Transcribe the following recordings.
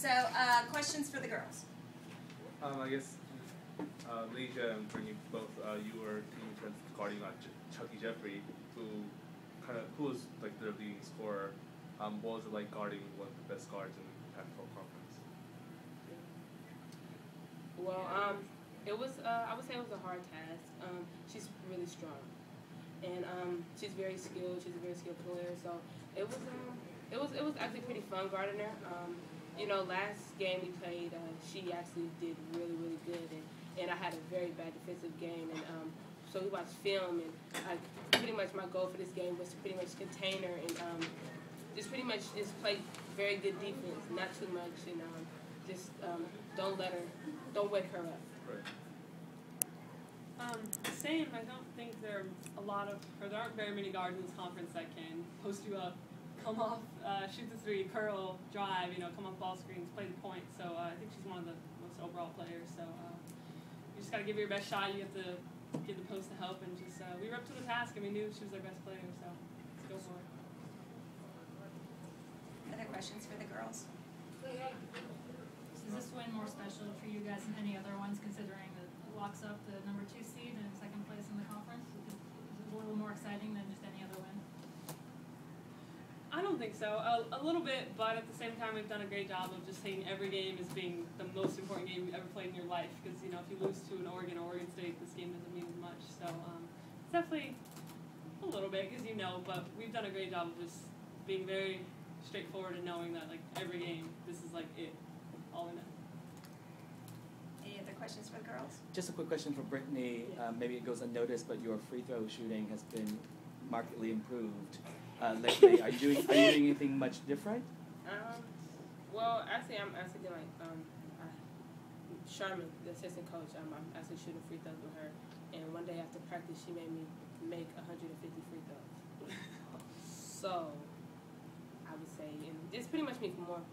So, questions for the girls? I guess Layshia and Brittany, both you were team friends guarding Chucky Jeffrey, who was like their leading scorer. What was it like guarding one of the best guards in the Pac-12 conference? Well, it was. I would say it was a hard task. She's really strong, and she's very skilled. She's a very skilled player. So it was actually pretty fun guarding her. You know, last game we played, she actually did really, really good, and I had a very bad defensive game, and so we watched film, and pretty much my goal for this game was to pretty much contain her and just pretty much just play very good defense, not too much, and just don't wake her up. Right. Same. I don't think there aren't very many guards in this conference that can post you up, come off, shoot the three, curl, drive, come off ball screens, play the point. So I think she's one of the most overall players. So you just got to give her your best shot. You have to get the post to help, and just we were up to the task, and we knew she was our best player. So let's go for it. Other questions for the girls? Is this win more special for you guys than any other ones, considering that it locks up the number 2 seed and second place in the conference? Is it a little more exciting than just any other win? I don't think so. A little bit, but at the same time, we've done a great job of just seeing every game as being the most important game you've ever played in your life. Because if you lose to an Oregon or Oregon State, this game doesn't mean as much. So it's definitely a little bit, because but we've done a great job of just being very straightforward and knowing that every game, this is it, all in it. Any other questions for the girls? Just a quick question for Brittany. Maybe it goes unnoticed, but your free throw shooting has been markedly improved lately. Are you doing anything much different? Well, actually, I'm actually doing Charmin, the assistant coach. I'm actually shooting free throws with her, and one day after practice, she made me make 150 free throws. So I would say, and it's pretty much me more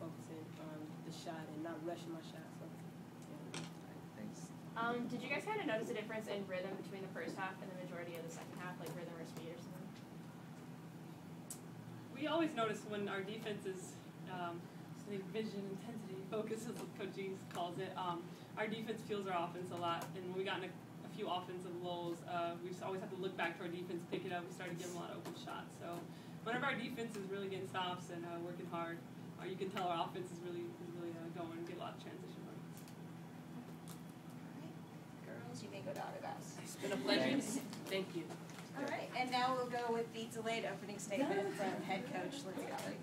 focusing on the shot and not rushing my shot. So, yeah. Thanks. Did you guys kind of notice a difference in rhythm between the first half and the majority of the second half, like rhythm or speed or something? We always notice when our defense is vision, intensity, focus, as Coach G calls it. Our defense fuels our offense a lot, and when we got in a few offensive lulls, we just always have to look back to our defense, pick it up. We started getting a lot of open shots. So whenever our defense is really getting stops and working hard, you can tell our offense is really going and get a lot of transition runs. All right. Girls, you may go to autographs. It's been a pleasure. Thank you. All right, and now we'll go with the delayed opening statement from head coach Lindsay Gottlieb.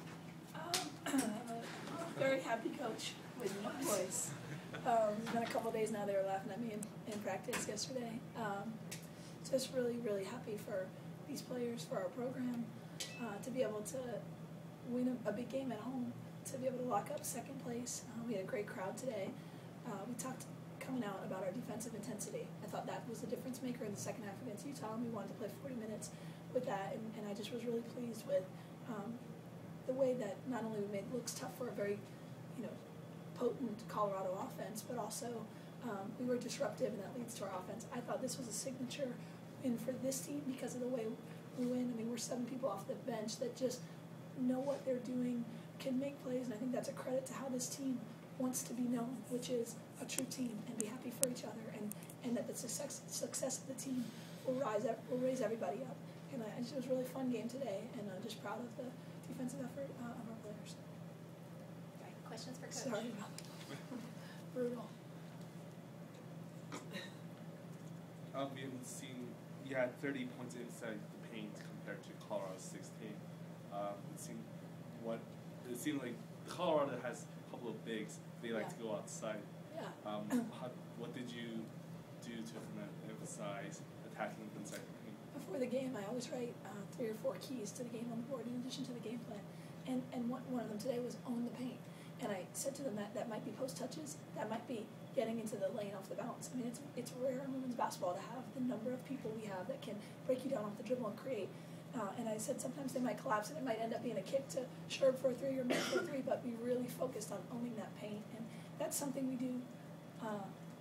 I'm a very happy coach with my boys. It's been a couple of days now. They were laughing at me in practice yesterday. Just really, really happy for these players, for our program, to be able to win a big game at home, to be able to lock up second place. We had a great crowd today. We talked coming out about our defensive intensity. I thought that was the difference maker in the second half against Utah, and we wanted to play 40 minutes with that, and I just was really pleased with the way that not only we made looks tough for a very, potent Colorado offense, but also we were disruptive, and that leads to our offense. I thought this was a signature win for this team because of the way we win. I mean, we're 7 people off the bench that just know what they're doing, can make plays, and I think that's a credit to how this team wants to be known, which is a true team, and be happy for each other, and that the success of the team will raise everybody up. And it was a really fun game today, and I'm just proud of the defensive effort of our players. All right, questions for Coach? Sorry about that. Brutal. We haven't seen, you had 30 points inside the paint compared to Colorado's 16. It seemed like Colorado has a couple of bigs. They like to go outside. Yeah. What did you do to emphasize attacking inside the paint? Before the game, I always write 3 or 4 keys to the game on the board in addition to the game plan. And one of them today was own the paint. And I said to them that might be post touches, that might be getting into the lane off the bounce. I mean, it's rare in women's basketball to have the number of people we have that can break you down off the dribble and create. And I said sometimes they might collapse and it might end up being a kick to Sherb for a 3 or Mick for a 3, but we really focused on owning that paint. And that's something we do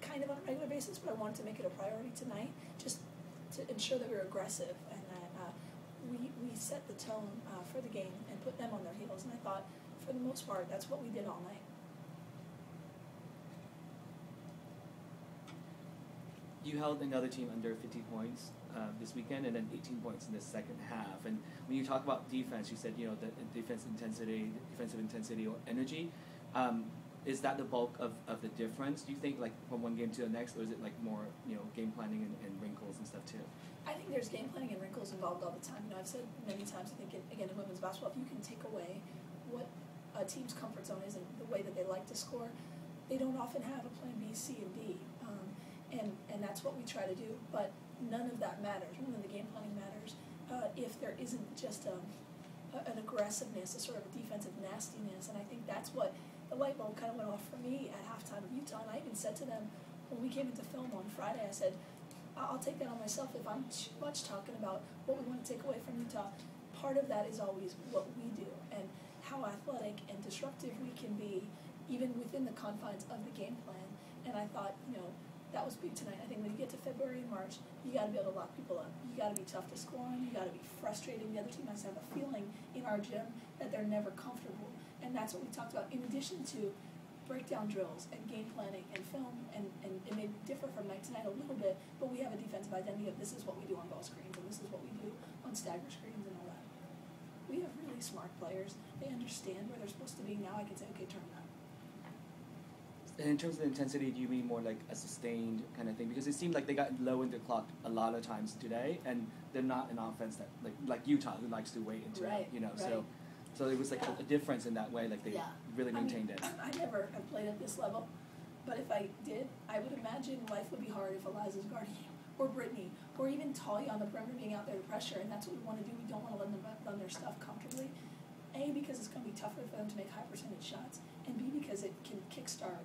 kind of on a regular basis, but I wanted to make it a priority tonight, just to ensure that we were aggressive and that we set the tone for the game and put them on their heels. And I thought for for the most part, that's what we did all night. You held another team under 50 points this weekend, and then 18 points in the second half. And when you talk about defense, you said, you know, the defensive intensity or energy. Is that the bulk of the difference, do you think, like from one game to the next, or is it like more, you know, game planning and wrinkles and stuff too? I think there's game planning and wrinkles involved all the time. You know, I've said many times, I think, again, in women's basketball, if you can take away what a team's comfort zone is and the way that they like to score, they don't often have a plan B, C, and D. And that's what we try to do. But none of that matters. None of the game planning matters if there isn't just an aggressiveness, a sort of a defensive nastiness. And I think that's what the light bulb kind of went off for me at halftime of Utah. And I even said to them when we came into film on Friday, I said, I'll take that on myself if I'm too much talking about what we want to take away from Utah. Part of that is always what we do and how athletic and disruptive we can be, even within the confines of the game plan. And I thought, you know, that was big tonight. I think when you get to February and March, you got to be able to lock people up. You got to be tough to score on. You got to be frustrating. The other team has to have a feeling in our gym that they're never comfortable. And that's what we talked about, in addition to breakdown drills and game planning and film, and it may differ from night to night a little bit, but we have a defensive identity of this is what we do on ball screens and this is what we do on stagger screens and all that. We have really smart players. They understand where they're supposed to be. Now I can say, okay, turn that. And in terms of the intensity, do you mean more like a sustained kind of thing? Because it seemed like they got low in the clock a lot of times today, and they're not an offense that like Utah, who likes to wait into it, you know. Right. So it was like a difference in that way. Like they really maintained it. I never have played at this level, but if I did, I would imagine life would be hard if Eliza's guarding you, or Brittany, or even Talia on the perimeter being out there to pressure. And that's what we want to do. We don't want to let them run their stuff comfortably. A, because it's going to be tougher for them to make high percentage shots, and B, because it can kickstart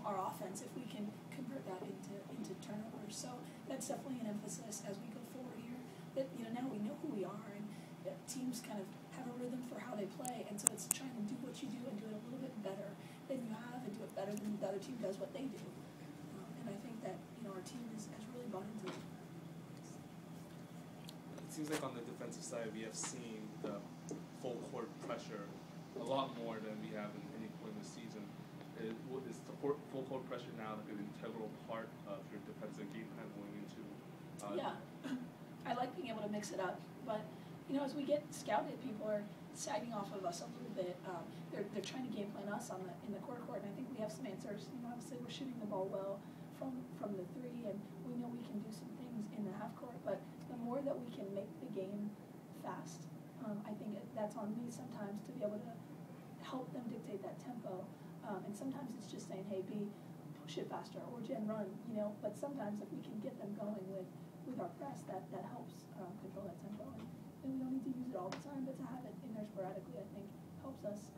our offense if we can convert that into turnovers. So that's definitely an emphasis as we go forward here. That now we know who we are, and teams kind of have a rhythm for how they play, and so it's trying to do what you do and do it a little bit better than you have, and do it better than the other team does what they do. And I think that our team has really bought into it. It seems like on the defensive side, we have seen the full court pressure a lot more than we have in any point in the season. Is the full court pressure now like an integral part of your defensive game plan going into? Yeah, I like being able to mix it up, but as we get scouted, people are sagging off of us a little bit. They're trying to game plan us in the court, and I think we have some answers. Obviously we're shooting the ball well from the three, and we know we can do some things in the half court. But the more that we can make the game fast, I think that's on me sometimes to be able to help them dictate that tempo. And sometimes it's just saying, hey, B, push it faster, or Jen, run, But sometimes if we can get them going with our press, that helps control that tempo. And we don't need to use it all the time, but to have it in there sporadically, I think, helps us